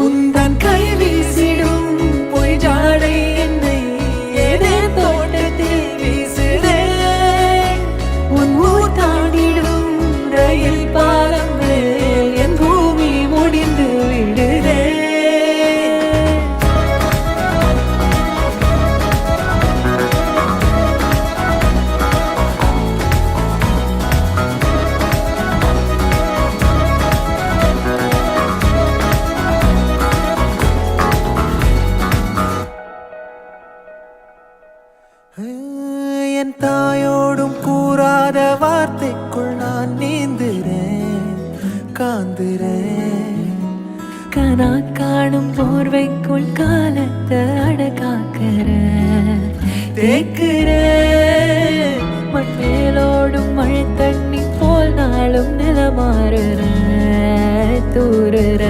உந்தன் கை வீசிடும் பொய் ஜாடை என்னை ஏதே தோட்டத்தில் வீசுதே. உன் ஊர் தாண்டிடும் ரயில் பாலம் மேல் என் பூமி முடிந்து விடுதே. என் தாயோடும் கூறாத வார்த்தைக்குள் நான் நீந்துறேன், காந்துறேன். கனா காணும் போர்வைக்குள் காலத்தை அடக்காக்கிற தேக்குறேன். மண்மேலோடும் மழை தண்ணி போல் நாளும் நிலமாறுற தூறுற.